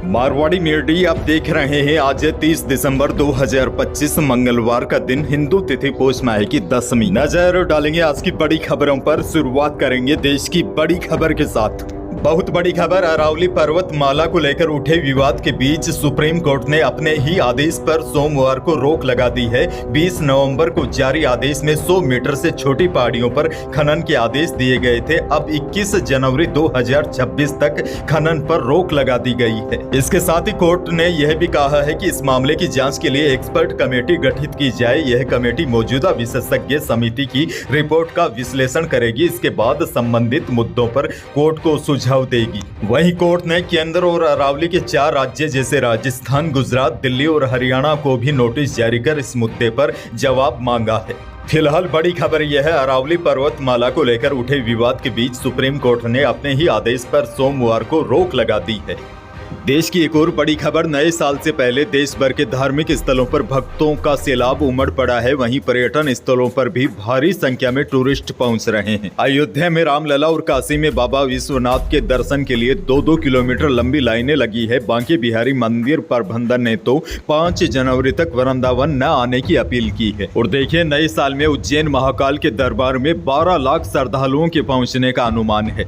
Marwari media आप देख रहे हैं। आज है 30 दिसंबर 2025 मंगलवार का दिन, हिंदू तिथि पौष माह की 10वीं। नजर डालेंगे आज की बड़ी खबरों पर। शुरुआत करेंगे देश की बड़ी खबर के साथ। बहुत बड़ी खबर, अरावली पर्वतमाला को लेकर उठे विवाद के बीच सुप्रीम कोर्ट ने अपने ही आदेश पर सोमवार को रोक लगा दी है। 20 नवंबर को जारी आदेश में 100 मीटर से छोटी पहाड़ियों पर खनन के आदेश दिए गए थे। अब 21 जनवरी 2026 तक खनन पर रोक लगा दी गई है। इसके साथ ही कोर्ट ने यह भी कहा है कि इस मामले की जांच के लिए एक्सपर्ट कमेटी गठित की जाए। यह कमेटी मौजूदा विशेषज्ञ समिति की रिपोर्ट का विश्लेषण करेगी। इसके बाद संबंधित मुद्दों पर कोर्ट को सुझाव देगी। वहीं कोर्ट ने केंद्र और अरावली के 4 राज्य जैसे राजस्थान, गुजरात, दिल्ली और हरियाणा को भी नोटिस जारी कर इस मुद्दे पर जवाब मांगा है। फिलहाल बड़ी खबर यह है, अरावली पर्वतमाला को लेकर उठे विवाद के बीच सुप्रीम कोर्ट ने अपने ही आदेश पर सोमवार को रोक लगा दी है। देश की एक और बड़ी खबर, नए साल से पहले देश भर के धार्मिक स्थलों पर भक्तों का सैलाब उमड़ पड़ा है। वहीं पर्यटन स्थलों पर भी भारी संख्या में टूरिस्ट पहुंच रहे हैं। अयोध्या में रामलला और काशी में बाबा विश्वनाथ के दर्शन के लिए 2-2 किलोमीटर लंबी लाइनें लगी है। बांके बिहारी मंदिर प्रबंधन ने तो 5 जनवरी तक वृंदावन न आने की अपील की है। और देखिए, नए साल में उज्जैन महाकाल के दरबार में 12 लाख श्रद्धालुओं के पहुंचने का अनुमान है।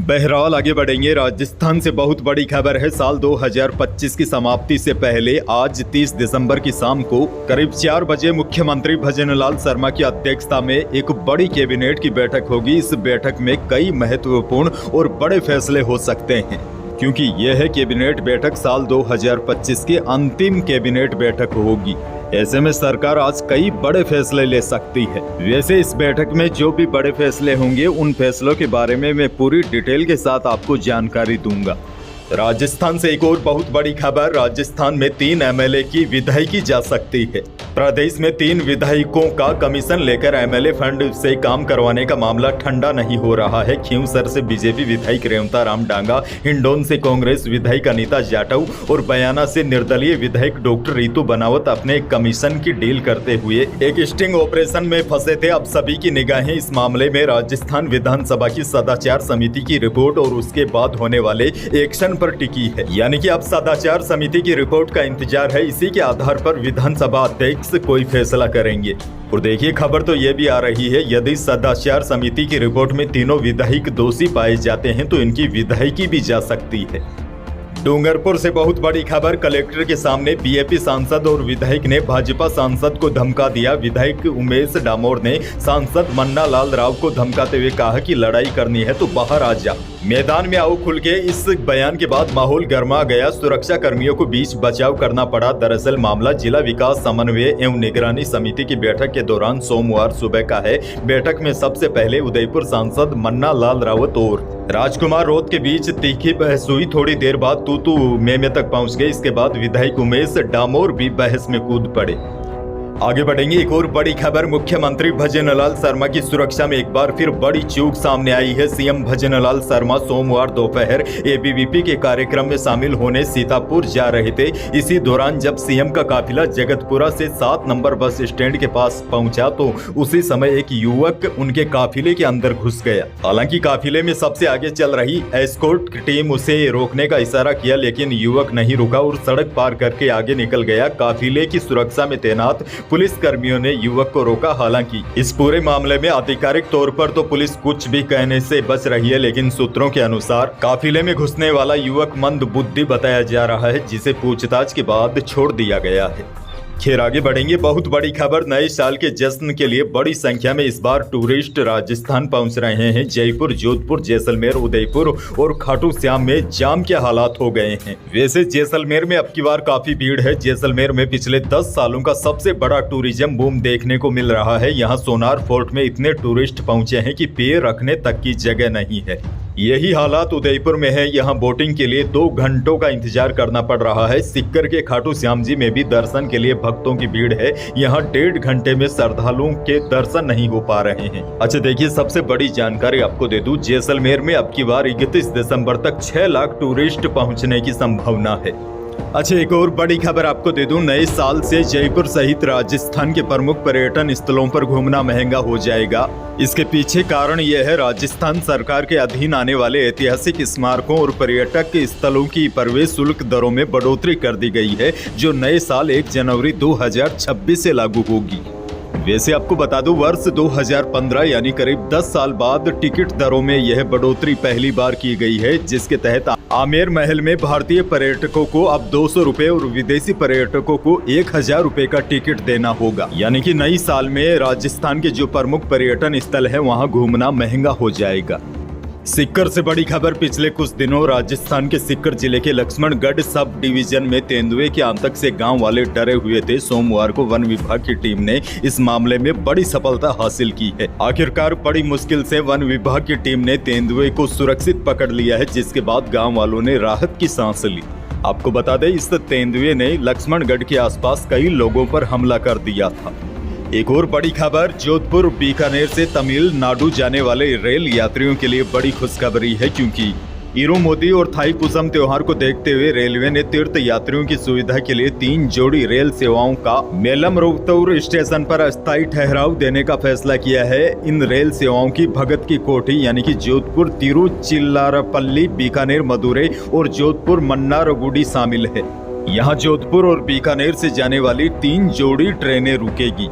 बहरहाल आगे बढ़ेंगे। राजस्थान से बहुत बड़ी खबर है। साल 2025 की समाप्ति से पहले आज 30 दिसंबर की शाम को करीब 4 बजे मुख्यमंत्री भजनलाल शर्मा की अध्यक्षता में एक बड़ी कैबिनेट की बैठक होगी। इस बैठक में कई महत्वपूर्ण और बड़े फैसले हो सकते हैं, क्योंकि यह कैबिनेट बैठक साल 2025 की अंतिम कैबिनेट बैठक होगी। ऐसे में सरकार आज कई बड़े फैसले ले सकती है। वैसे इस बैठक में जो भी बड़े फैसले होंगे, उन फैसलों के बारे में मैं पूरी डिटेल के साथ आपको जानकारी दूंगा। राजस्थान से एक और बहुत बड़ी खबर, राजस्थान में 3 एमएलए की विधायकी जा सकती है। प्रदेश में 3 विधायकों का कमीशन लेकर एमएलए फंड से काम करवाने का मामला ठंडा नहीं हो रहा है। खींवसर से बीजेपी विधायक रेवता राम डांगा, हिंडौन से कांग्रेस विधायक अनीता जाटव और बयाना से निर्दलीय विधायक डॉक्टर रितु बनावत अपने कमीशन की डील करते हुए एक स्टिंग ऑपरेशन में फंसे थे। अब सभी की निगाहें इस मामले में राजस्थान विधानसभा की सदाचार समिति की रिपोर्ट और उसके बाद होने वाले एक्शन पर टिकी है। यानी कि अब सदाचार समिति की रिपोर्ट का इंतजार है। इसी के आधार पर विधानसभा अध्यक्ष कोई फैसला करेंगे। और देखिए, खबर तो यह भी आ रही है, यदि सदाचार समिति की रिपोर्ट में तीनों विधायक दोषी पाए जाते हैं तो इनकी विधायकी भी जा सकती है। डूंगरपुर से बहुत बड़ी खबर, कलेक्टर के सामने बीजेपी सांसद और विधायक ने भाजपा सांसद को धमका दिया। विधायक उमेश डामोर ने सांसद मन्ना लाल राव को धमकाते हुए कहा कि लड़ाई करनी है तो बाहर आ जा, मैदान में आओ खुल के। इस बयान के बाद माहौल गर्मा गया। सुरक्षा कर्मियों को बीच बचाव करना पड़ा। दरअसल मामला जिला विकास समन्वय एवं निगरानी समिति की बैठक के दौरान सोमवार सुबह का है। बैठक में सबसे पहले उदयपुर सांसद मन्ना लाल रावत और राजकुमार रोत के बीच तीखी बहस हुई। थोड़ी देर बाद तू में तक पहुंच गई। इसके बाद विधायक उमेश डामोर भी बहस में कूद पड़े। आगे बढ़ेंगे। एक और बड़ी खबर, मुख्यमंत्री भजनलाल शर्मा की सुरक्षा में एक बार फिर बड़ी चूक सामने आई है। सीएम भजनलाल शर्मा सोमवार दोपहर एबीवीपी के कार्यक्रम में शामिल होने सीतापुर जा रहे थे। इसी दौरान जब सीएम का काफिला जगतपुरा से 7 नंबर बस स्टैंड के पास पहुंचा तो उसी समय एक युवक उनके काफिले के अंदर घुस गया। हालांकि काफिले में सबसे आगे चल रही एस्कॉर्ट टीम उसे रोकने का इशारा किया, लेकिन युवक नहीं रुका और सड़क पार करके आगे निकल गया। काफिले की सुरक्षा में तैनात पुलिस कर्मियों ने युवक को रोका। हालांकि इस पूरे मामले में आधिकारिक तौर पर तो पुलिस कुछ भी कहने से बच रही है, लेकिन सूत्रों के अनुसार काफिले में घुसने वाला युवक मंदबुद्धि बताया जा रहा है, जिसे पूछताछ के बाद छोड़ दिया गया है। खैर आगे बढ़ेंगे। बहुत बड़ी खबर, नए साल के जश्न के लिए बड़ी संख्या में इस बार टूरिस्ट राजस्थान पहुंच रहे हैं। जयपुर, जोधपुर, जैसलमेर, उदयपुर और खाटू श्याम में जाम के हालात हो गए हैं। वैसे जैसलमेर में अब की बार काफी भीड़ है। जैसलमेर में पिछले 10 सालों का सबसे बड़ा टूरिज्म बूम देखने को मिल रहा है। यहाँ सोनार फोर्ट में इतने टूरिस्ट पहुंचे हैं कि पैर रखने तक की जगह नहीं है। यही हालात उदयपुर में है। यहाँ बोटिंग के लिए 2 घंटों का इंतजार करना पड़ रहा है। सिक्कर के खाटू श्याम जी में भी दर्शन के लिए भक्तों की भीड़ है। यहाँ 1.5 घंटे में श्रद्धालुओं के दर्शन नहीं हो पा रहे हैं। अच्छा देखिए, सबसे बड़ी जानकारी आपको दे दूं, जैसलमेर में अब की बार 31 दिसंबर तक 6 लाख टूरिस्ट पहुंचने की संभावना है। अच्छा, एक और बड़ी खबर आपको दे दूं, नए साल से जयपुर सहित राजस्थान के प्रमुख पर्यटन स्थलों पर घूमना महंगा हो जाएगा। इसके पीछे कारण यह है, राजस्थान सरकार के अधीन आने वाले ऐतिहासिक स्मारकों और पर्यटक स्थलों की प्रवेश शुल्क दरों में बढ़ोतरी कर दी गई है, जो नए साल 1 जनवरी 2026 से लागू होगी। वैसे आपको बता दूं, वर्ष 2015 यानी करीब 10 साल बाद टिकट दरों में यह बढ़ोतरी पहली बार की गई है, जिसके तहत आमेर महल में भारतीय पर्यटकों को अब 200 रुपए और विदेशी पर्यटकों को 1000 रुपए का टिकट देना होगा। यानी कि नई साल में राजस्थान के जो प्रमुख पर्यटन स्थल है वहां घूमना महंगा हो जाएगा। सीकर से बड़ी खबर, पिछले कुछ दिनों राजस्थान के सीकर जिले के लक्ष्मणगढ़ सब डिवीजन में तेंदुए के आतंक से गांव वाले डरे हुए थे। सोमवार को वन विभाग की टीम ने इस मामले में बड़ी सफलता हासिल की है। आखिरकार बड़ी मुश्किल से वन विभाग की टीम ने तेंदुए को सुरक्षित पकड़ लिया है, जिसके बाद गाँव वालों ने राहत की सांस ली। आपको बता दें, इस तेंदुए ने लक्ष्मणगढ़ के आसपास कई लोगों पर हमला कर दिया था। एक और बड़ी खबर, जोधपुर बीकानेर से तमिलनाडु जाने वाले रेल यात्रियों के लिए बड़ी खुशखबरी है, क्योंकि इरोमोदी और थाई पुसम त्योहार को देखते हुए रेलवे ने तीर्थ यात्रियों की सुविधा के लिए 3 जोड़ी रेल सेवाओं का मेलमरोत्तूर स्टेशन पर अस्थायी ठहराव देने का फैसला किया है। इन रेल सेवाओं की भगत की कोठी यानी कि जोधपुर तिरुचिल्लारपल्ली, बीकानेर मदुरै और जोधपुर मन्नारगुडी शामिल है। यहाँ जोधपुर और बीकानेर से जाने वाली 3 जोड़ी ट्रेनें रुकेगी।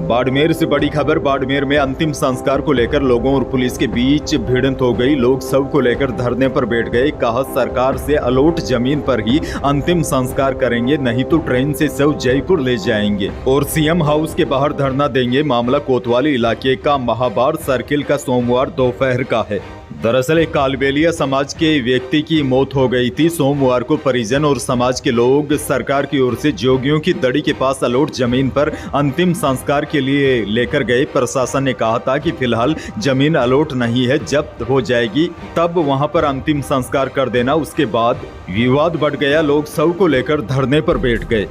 बाड़मेर से बड़ी खबर, बाड़मेर में अंतिम संस्कार को लेकर लोगों और पुलिस के बीच भिड़ंत हो गई। लोग शव को लेकर धरने पर बैठ गए। कहा, सरकार से अलॉट जमीन पर ही अंतिम संस्कार करेंगे, नहीं तो ट्रेन से शव जयपुर ले जाएंगे और सीएम हाउस के बाहर धरना देंगे। मामला कोतवाली इलाके का महाबार सर्किल का सोमवार दोपहर का है। दरअसल एक कालबेलिया समाज के व्यक्ति की मौत हो गई थी। सोमवार को परिजन और समाज के लोग सरकार की ओर से जोगियों की दड़ी के पास अलॉट जमीन पर अंतिम संस्कार के लिए लेकर गए। प्रशासन ने कहा था कि फिलहाल जमीन अलॉट नहीं है, जब्त हो जाएगी तब वहां पर अंतिम संस्कार कर देना। उसके बाद विवाद बढ़ गया, लोग शव को लेकर धरने पर बैठ गए।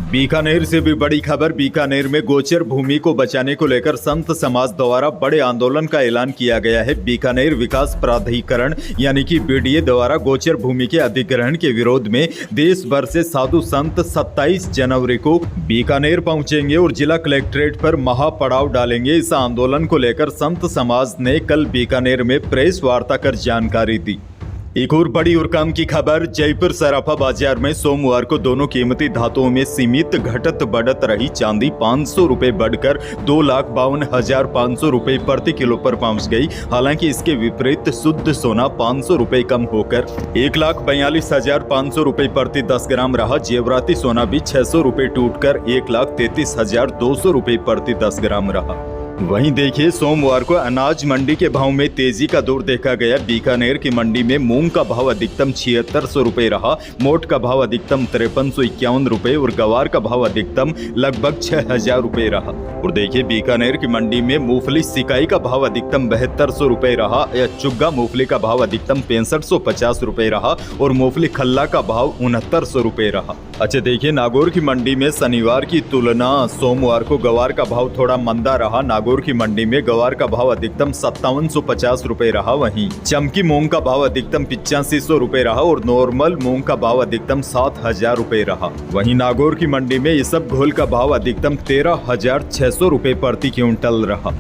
बीकानेर से भी बड़ी खबर, बीकानेर में गोचर भूमि को बचाने को लेकर संत समाज द्वारा बड़े आंदोलन का ऐलान किया गया है। बीकानेर विकास प्राधिकरण यानी कि बीडीए द्वारा गोचर भूमि के अधिग्रहण के विरोध में देश भर से साधु संत 27 जनवरी को बीकानेर पहुंचेंगे और जिला कलेक्ट्रेट पर महापड़ाव डालेंगे। इस आंदोलन को लेकर संत समाज ने कल बीकानेर में प्रेस वार्ता कर जानकारी दी। एक और बड़ी और काम की खबर, जयपुर सराफा बाजार में सोमवार को दोनों कीमती धातुओं में सीमित घटत बढ़त रही। चांदी 500 रुपए बढ़कर 2,52,500 रुपए प्रति किलो पर पहुंच गई। हालांकि इसके विपरीत शुद्ध सोना 500 रुपए कम होकर 1,42,500 रुपए प्रति 10 ग्राम रहा। जेवराती सोना भी 600 रुपए टूटकर 1,33,200 रुपए प्रति 10 ग्राम रहा। वहीं देखिए, सोमवार को अनाज मंडी के भाव में तेजी का दौर देखा गया। बीकानेर की मंडी में मूंग का भाव अधिकतम 7600 रुपए रहा, मोट का भाव अधिकतम 5351 रुपए और गवार का भाव अधिकतम लगभग 6000 रुपए रहा। और देखिए, बीकानेर की मंडी में मूंगफली सिकाई का भाव अधिकतम 7200 रुपए रहा, चुग्गा मूंगफली का भाव अधिकतम 6550 रुपए रहा और मूंगफली खल्ला का भाव 6900 रुपए रहा। अच्छा देखिए, नागौर की मंडी में शनिवार की तुलना सोमवार को गवार का भाव थोड़ा मंदा रहा। नागौर की मंडी में गवार का भाव अधिकतम 5750 रुपए रहा। वहीं चमकी मूंग का भाव अधिकतम 8500 रुपए रहा और नॉर्मल मूंग का भाव अधिकतम 7000 रुपए रहा। वहीं नागौर की मंडी में इसबगोल का भाव अधिकतम 13,600 रुपए प्रति क्विंटल रहा।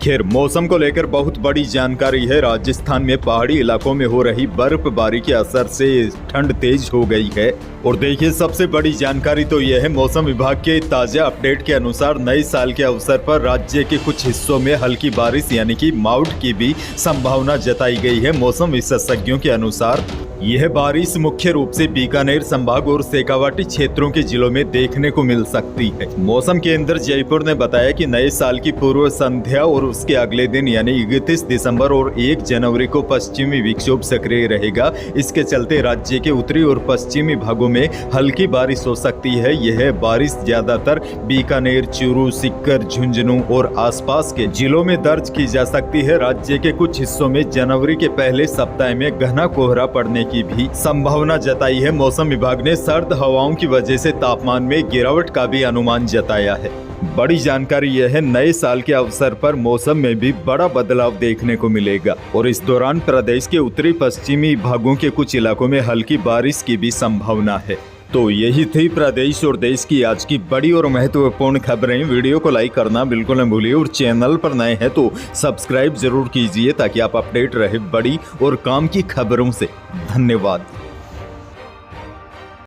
खैर, मौसम को लेकर बहुत बड़ी जानकारी है। राजस्थान में पहाड़ी इलाकों में हो रही बर्फबारी के असर से ठंड तेज हो गई है। और देखिए, सबसे बड़ी जानकारी तो यह है, मौसम विभाग के ताजा अपडेट के अनुसार नए साल के अवसर पर राज्य के कुछ हिस्सों में हल्की बारिश यानी कि माउट की भी संभावना जताई गई है। मौसम विशेषज्ञों के अनुसार यह बारिश मुख्य रूप से बीकानेर संभाग और शेखावाटी क्षेत्रों के जिलों में देखने को मिल सकती है। मौसम केंद्र जयपुर ने बताया कि नए साल की पूर्व संध्या और उसके अगले दिन यानी 31 दिसंबर और 1 जनवरी को पश्चिमी विक्षोभ सक्रिय रहेगा। इसके चलते राज्य के उत्तरी और पश्चिमी भागों में हल्की बारिश हो सकती है। यह बारिश ज्यादातर बीकानेर, चूरू, सीकर, झुंझुनू और आसपास के जिलों में दर्ज की जा सकती है। राज्य के कुछ हिस्सों में जनवरी के पहले सप्ताह में घना कोहरा पड़ने की भी संभावना जताई है। मौसम विभाग ने सर्द हवाओं की वजह से तापमान में गिरावट का भी अनुमान जताया है। बड़ी जानकारी यह है, नए साल के अवसर पर मौसम में भी बड़ा बदलाव देखने को मिलेगा और इस दौरान प्रदेश के उत्तरी पश्चिमी भागों के कुछ इलाकों में हल्की बारिश की भी संभावना है। तो यही थी प्रदेश और देश की आज की बड़ी और महत्वपूर्ण खबरें। वीडियो को लाइक करना बिल्कुल न भूलिए और चैनल पर नए हैं तो सब्सक्राइब जरूर कीजिए ताकि आप अपडेट रहे बड़ी और काम की खबरों से। धन्यवाद।